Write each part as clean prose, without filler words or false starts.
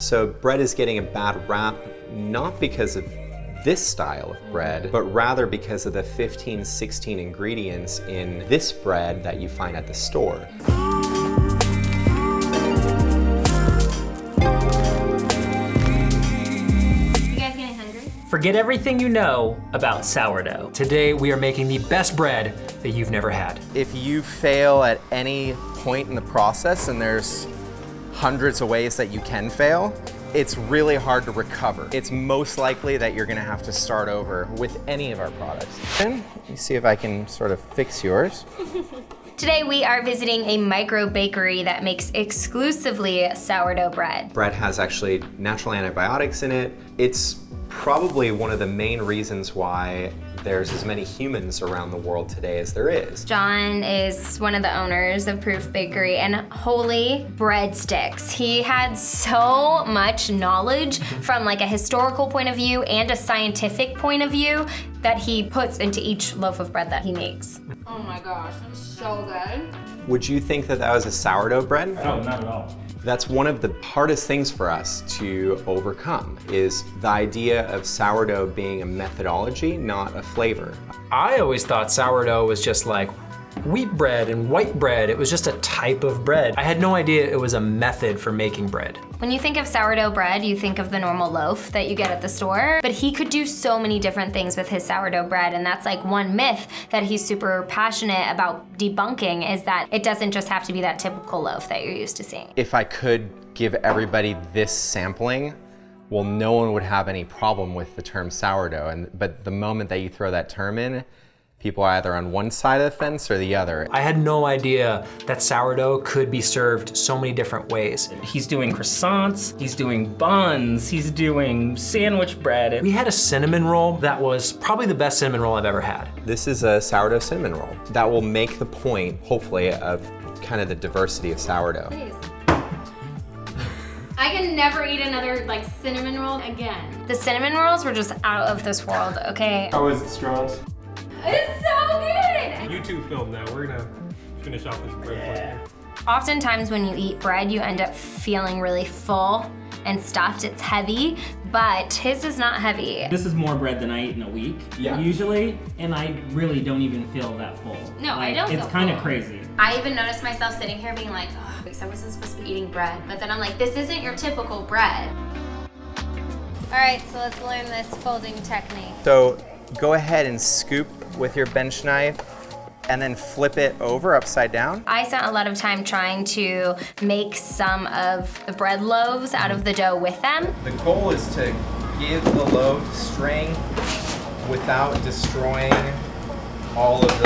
So bread is getting a bad rap, not because of this style of bread, but rather because of the 15, 16 ingredients in this bread that you find at the store. Forget everything you know about sourdough. Today we are making the best bread that you've never had. If you fail at any point in the process, and there's hundreds of ways that you can fail, it's really hard to recover. It's most likely that you're gonna have to start over with any of our products. Let me see if I can sort of fix yours. Today we are visiting a micro bakery that makes exclusively sourdough bread. Bread has actually natural antibiotics in it. It's probably one of the main reasons why there's as many humans around the world today as there is. John is one of the owners of Proof Bakery, and holy breadsticks. He had so much knowledge from like a historical point of view and a scientific point of view that he puts into each loaf of bread that he makes. Oh my gosh, that's so good. Would you think that that was a sourdough bread? No, not at all. That's one of the hardest things for us to overcome, is the idea of sourdough being a methodology, not a flavor. I always thought sourdough was just like wheat bread and white bread. It was just a type of bread. I had no idea it was a method for making bread. When you think of sourdough bread, you think of the normal loaf that you get at the store, but he could do so many different things with his sourdough bread, and that's like one myth that he's super passionate about debunking, is that it doesn't just have to be that typical loaf that you're used to seeing. If I could give everybody this sampling, well, no one would have any problem with the term sourdough, but the moment that you throw that term in, people are either on one side of the fence or the other. I had no idea that sourdough could be served so many different ways. He's doing croissants, he's doing buns, he's doing sandwich bread. We had a cinnamon roll that was probably the best cinnamon roll I've ever had. This is a sourdough cinnamon roll that will make the point, hopefully, of kind of the diversity of sourdough. Please. I can never eat another like cinnamon roll again. The cinnamon rolls were just out of this world, okay? How is it, Strauss? It's so good! YouTube film now. We're gonna finish off this bread. Oftentimes when you eat bread, you end up feeling really full and stuffed. It's heavy, but his is not heavy. This is more bread than I eat in a week, usually, and I really don't even feel that full. No, I don't feel It's kind of full. crazy. I even noticed myself sitting here being like, oh, I wasn't supposed to be eating bread. But then I'm like, this isn't your typical bread. All right, so let's learn this folding technique. So go ahead and scoop with your bench knife and then flip it over upside down. I spent a lot of time trying to make some of the bread loaves out of the dough with them. The goal is to give the loaf strength without destroying all of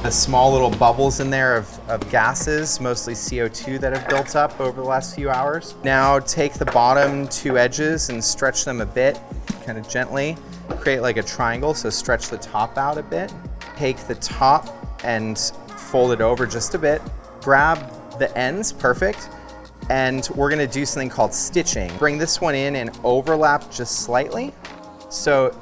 the small little bubbles in there of gases, mostly CO2 that have built up over the last few hours. Now take the bottom two edges and stretch them a bit, kind of gently. Create like a triangle, so stretch the top out a bit. Take the top and fold it over just a bit. Grab the ends, perfect. And we're gonna do something called stitching. Bring this one in and overlap just slightly. So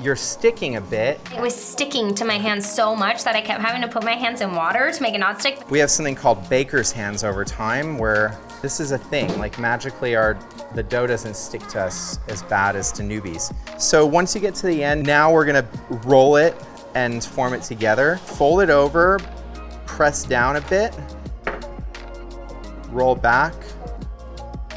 you're sticking a bit. It was sticking to my hands so much that I kept having to put my hands in water to make it not stick. We have something called baker's hands over time, where this is a thing. Like magically the dough doesn't stick to us as bad as to newbies. So once you get to the end, now we're gonna roll it and form it together. Fold it over, press down a bit, roll back,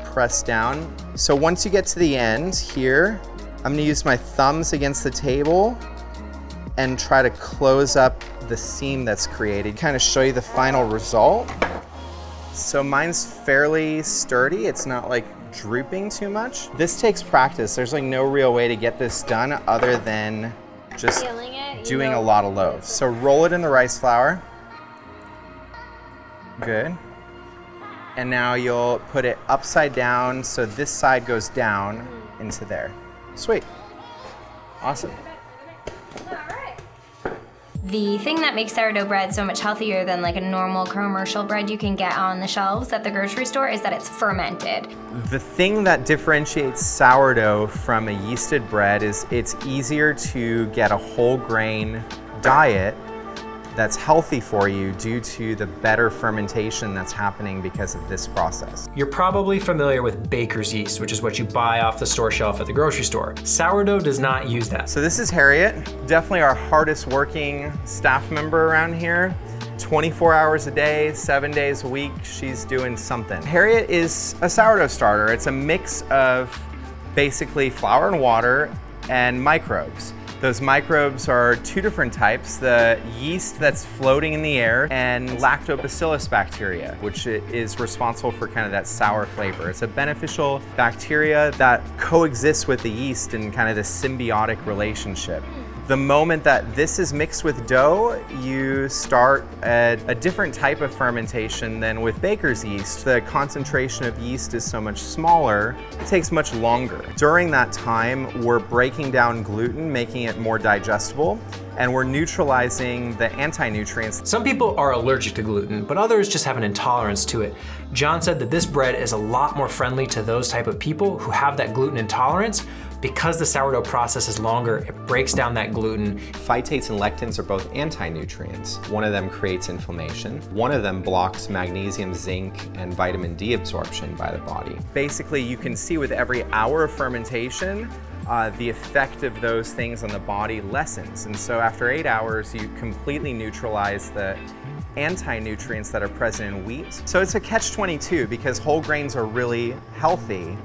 press down. So once you get to the end here, I'm gonna use my thumbs against the table and try to close up the seam that's created. Kind of show you the final result. So mine's fairly sturdy. It's not like drooping too much. This takes practice. There's like no real way to get this done other than just doing a lot of loaves. So roll it in the rice flour. Good. And now you'll put it upside down so this side goes down into there. Sweet. Awesome. The thing that makes sourdough bread so much healthier than like a normal commercial bread you can get on the shelves at the grocery store is that it's fermented. The thing that differentiates sourdough from a yeasted bread is it's easier to get a whole grain diet that's healthy for you due to the better fermentation that's happening because of this process. You're probably familiar with baker's yeast, which is what you buy off the store shelf at the grocery store. Sourdough does not use that. So this is Harriet, definitely our hardest working staff member around here. 24 hours a day, 7 days a week, she's doing something. Harriet is a sourdough starter. It's a mix of basically flour and water and microbes. Those microbes are two different types, the yeast that's floating in the air and lactobacillus bacteria, which is responsible for kind of that sour flavor. It's a beneficial bacteria that coexists with the yeast in kind of this symbiotic relationship. The moment that this is mixed with dough, you start a different type of fermentation than with baker's yeast. The concentration of yeast is so much smaller, it takes much longer. During that time, we're breaking down gluten, making it more digestible, and we're neutralizing the anti-nutrients. Some people are allergic to gluten, but others just have an intolerance to it. John said that this bread is a lot more friendly to those type of people who have that gluten intolerance. Because the sourdough process is longer, it breaks down that gluten. Phytates and lectins are both anti-nutrients. One of them creates inflammation. One of them blocks magnesium, zinc, and vitamin D absorption by the body. Basically, you can see with every hour of fermentation, the effect of those things on the body lessens. And so after 8 hours, you completely neutralize the anti-nutrients that are present in wheat. So it's a catch-22 because whole grains are really healthy,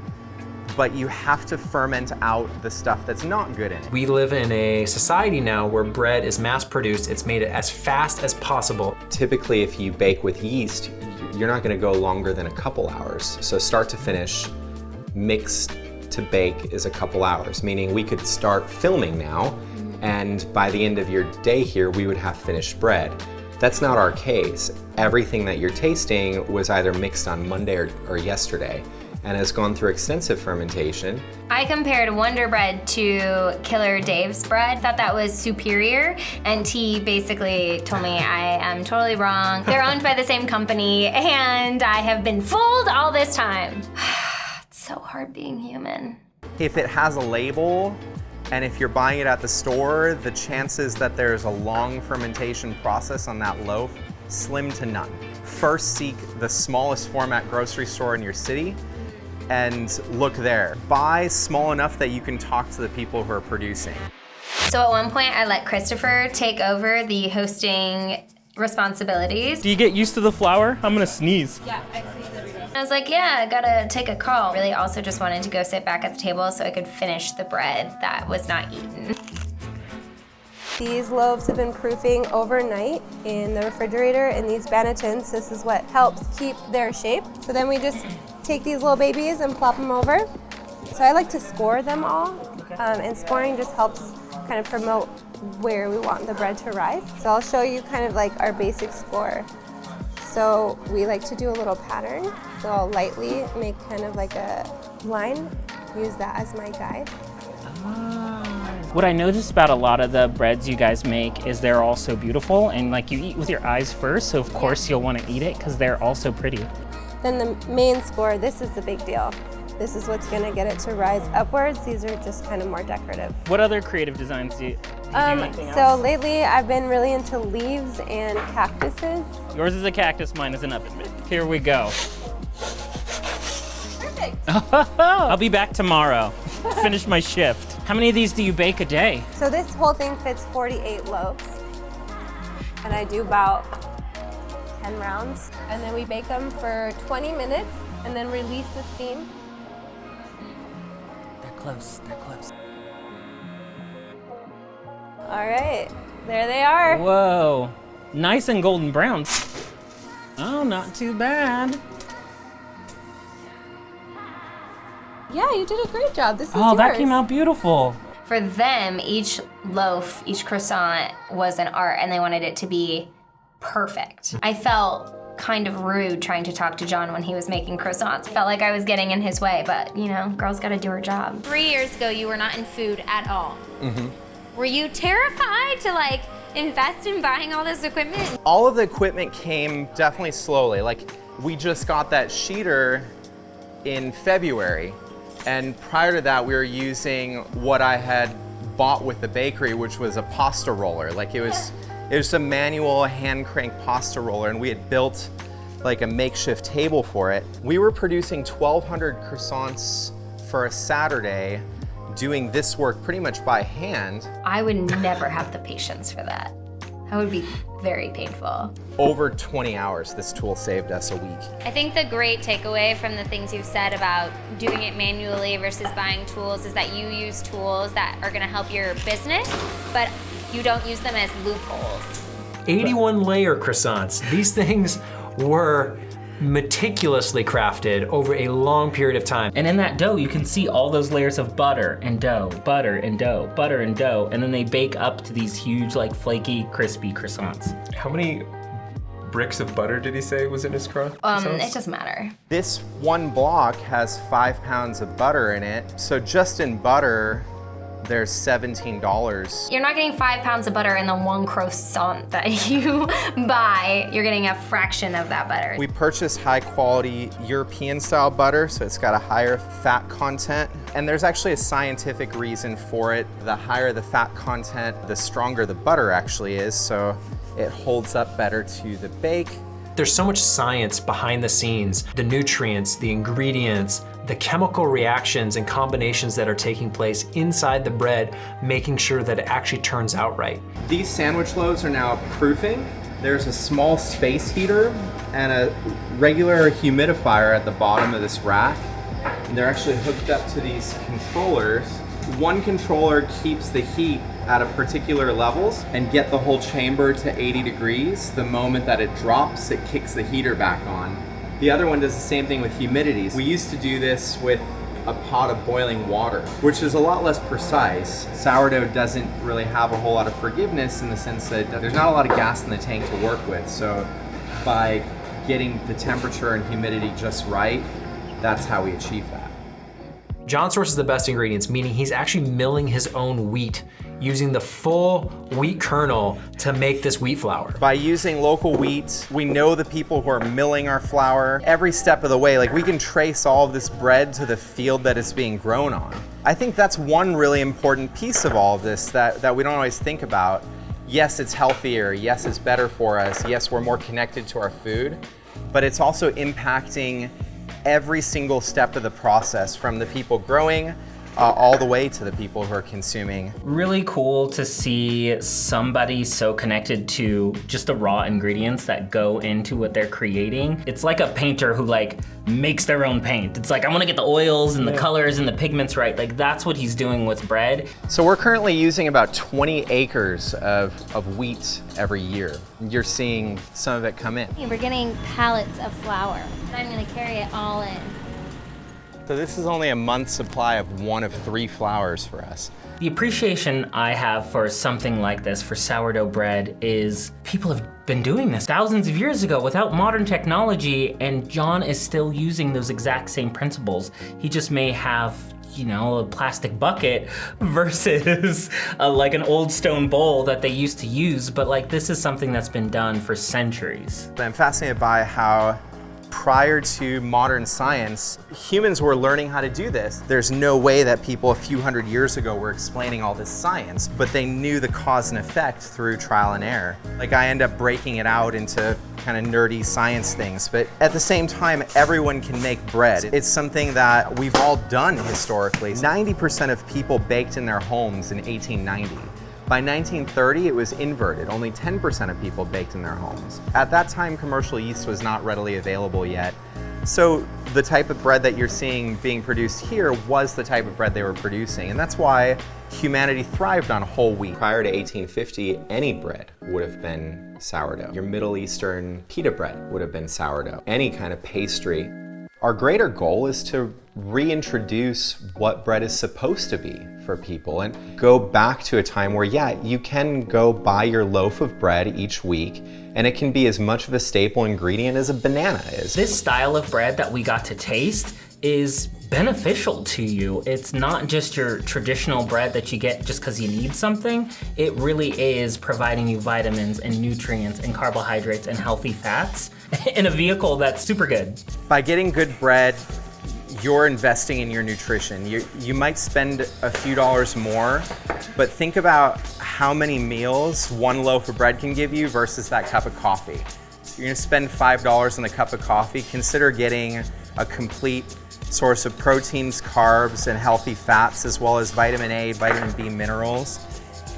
but you have to ferment out the stuff that's not good in it. We live in a society now where bread is mass produced. It's made as fast as possible. Typically, if you bake with yeast, you're not gonna go longer than a couple hours. So start to finish, mix to bake is a couple hours, meaning we could start filming now, and by the end of your day here, we would have finished bread. That's not our case. Everything that you're tasting was either mixed on Monday or yesterday, and has gone through extensive fermentation. I compared Wonder Bread to Killer Dave's bread, thought that was superior, and he basically told me I am totally wrong. They're owned by the same company, and I have been fooled all this time. It's so hard being human. If it has a label, and if you're buying it at the store, the chances that there's a long fermentation process on that loaf, slim to none. First, seek the smallest format grocery store in your city, and look there. Buy small enough that you can talk to the people who are producing. So at one point, I let Christopher take over the hosting responsibilities. Do you get used to the flour? I'm gonna sneeze. I was like, yeah, I gotta take a call. Really also just wanted to go sit back at the table so I could finish the bread that was not eaten. These loaves have been proofing overnight in the refrigerator in these bannetons. This is what helps keep their shape. So then we just take these little babies and plop them over. So I like to score them all, and scoring just helps kind of promote where we want the bread to rise. So I'll show you kind of like our basic score. So we like to do a little pattern. So I'll lightly make kind of like a line, use that as my guide. What I noticed about a lot of the breads you guys make is they're all so beautiful, and like you eat with your eyes first, so of course you'll want to eat it because they're all so pretty. Then the main score, this is the big deal. This is what's gonna get it to rise upwards. These are just kind of more decorative. What other creative designs do you do anything So else? lately I've been really into leaves and cactuses. Yours is a cactus, mine is an oven mitt. Here we go. Perfect. I'll be back tomorrow. Finish my shift. How many of these do you bake a day? So this whole thing fits 48 loaves. And I do about 10 rounds. And then we bake them for 20 minutes and then release the steam. They're close, they're close. All right, there they are. Whoa, nice and golden brown. Oh, not too bad. Yeah, you did a great job. This is Oh, that yours. came out beautiful. For them, each loaf, each croissant was an art, and they wanted it to be perfect. I felt kind of rude trying to talk to John when he was making croissants. Felt like I was getting in his way, but you know, girl's gotta do her job. 3 years ago, you were not in food at all. Mm-hmm. Were you terrified to like invest in buying all this equipment? All of the equipment came definitely slowly. Like, we just got that sheeter in February, and prior to that, we were using what I had bought with the bakery, which was a pasta roller. Like, it was It was a manual hand crank pasta roller, and we had built like a makeshift table for it. We were producing 1,200 croissants for a Saturday, doing this work pretty much by hand. I would never have the patience for that. That would be very painful. Over 20 hours, this tool saved us a week. I think the great takeaway from the things you've said about doing it manually versus buying tools is that you use tools that are gonna help your business, but you don't use them as loopholes. 81 layer croissants. These things were meticulously crafted over a long period of time. And in that dough, you can see all those layers of butter and dough, butter and dough, butter and dough, and then they bake up to these huge, like flaky, crispy croissants. How many bricks of butter did he say was in his croissants? It doesn't matter. This one block has 5 pounds of butter in it. So just in butter, there's $17. You're not getting 5 pounds of butter in the one croissant that you buy. You're getting a fraction of that butter. We purchased high quality European style butter, so it's got a higher fat content. And there's actually a scientific reason for it. The higher the fat content, the stronger the butter actually is, so it holds up better to the bake. There's so much science behind the scenes, the nutrients, the ingredients, the chemical reactions and combinations that are taking place inside the bread, making sure that it actually turns out right. These sandwich loaves are now proofing. There's a small space heater and a regular humidifier at the bottom of this rack. And they're actually hooked up to these controllers. One controller keeps the heat at a particular levels and get the whole chamber to 80 degrees. The moment that it drops, it kicks the heater back on. The other one does the same thing with humidities. We used to do this with a pot of boiling water, which is a lot less precise. Sourdough doesn't really have a whole lot of forgiveness in the sense that there's not a lot of gas in the tank to work with. So by getting the temperature and humidity just right, that's how we achieve that. John sources the best ingredients, meaning he's actually milling his own wheat, using the full wheat kernel to make this wheat flour. By using local wheat, we know the people who are milling our flour every step of the way. Like, we can trace all of this bread to the field that it's being grown on. I think that's one really important piece of all of this that we don't always think about. Yes, it's healthier. Yes, it's better for us. Yes, we're more connected to our food, but it's also impacting every single step of the process, from the people growing all the way to the people who are consuming. Really cool to see somebody so connected to just the raw ingredients that go into what they're creating. It's like a painter who like makes their own paint. It's like, I wanna get the oils and the colors and the pigments right. Like, that's what he's doing with bread. So we're currently using about 20 acres of wheat every year. You're seeing some of it come in. We're getting pallets of flour. I'm gonna carry it all in. So this is only a month's supply of one of 3 flours for us. The appreciation I have for something like this, for sourdough bread, is people have been doing this thousands of years ago without modern technology, and John is still using those exact same principles. He just may have, you know, a plastic bucket versus like an old stone bowl that they used to use, but like, this is something that's been done for centuries. I'm fascinated by how prior to modern science, humans were learning how to do this. There's no way that people a few hundred years ago were explaining all this science, but they knew the cause and effect through trial and error. Like, I end up breaking it out into kind of nerdy science things, but at the same time, everyone can make bread. It's something that we've all done historically. 90% of people baked in their homes in 1890. By 1930, it was inverted. Only 10% of people baked in their homes. At that time, commercial yeast was not readily available yet. So the type of bread that you're seeing being produced here was the type of bread they were producing. And that's why humanity thrived on whole wheat. Prior to 1850, any bread would have been sourdough. Your Middle Eastern pita bread would have been sourdough. Any kind of pastry. Our greater goal is to reintroduce what bread is supposed to be for people and go back to a time where, yeah, you can go buy your loaf of bread each week and it can be as much of a staple ingredient as a banana is. This style of bread that we got to taste is beneficial to you. It's not just your traditional bread that you get just because you need something. It really is providing you vitamins and nutrients and carbohydrates and healthy fats in a vehicle that's super good. By getting good bread, you're investing in your nutrition. You might spend a few dollars more, but think about how many meals one loaf of bread can give you versus that cup of coffee. You're gonna spend $5 on a cup of coffee. Consider getting a complete source of proteins, carbs, and healthy fats, as well as vitamin A, vitamin B, minerals,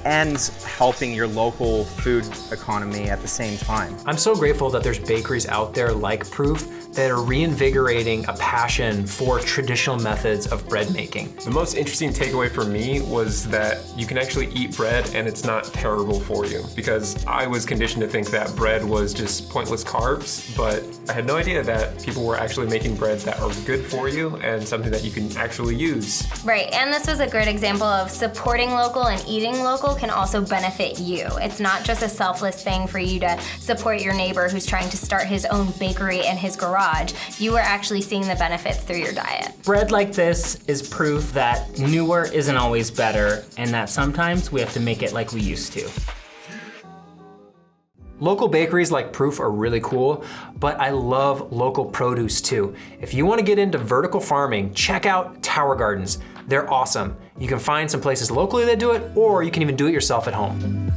and helping your local food economy at the same time. I'm so grateful that there's bakeries out there like Proof that are reinvigorating a passion for traditional methods of bread making. The most interesting takeaway for me was that you can actually eat bread and it's not terrible for you, because I was conditioned to think that bread was just pointless carbs, but I had no idea that people were actually making breads that are good for you and something that you can actually use. Right, and this was a great example of supporting local and eating local can also benefit you. It's not just a selfless thing for you to support your neighbor who's trying to start his own bakery in his garage. You are actually seeing the benefits through your diet. Bread like this is proof that newer isn't always better, and that sometimes we have to make it like we used to. Local bakeries like Proof are really cool, but I love local produce too. If you want to get into vertical farming, check out Tower Gardens. They're awesome. You can find some places locally that do it, or you can even do it yourself at home.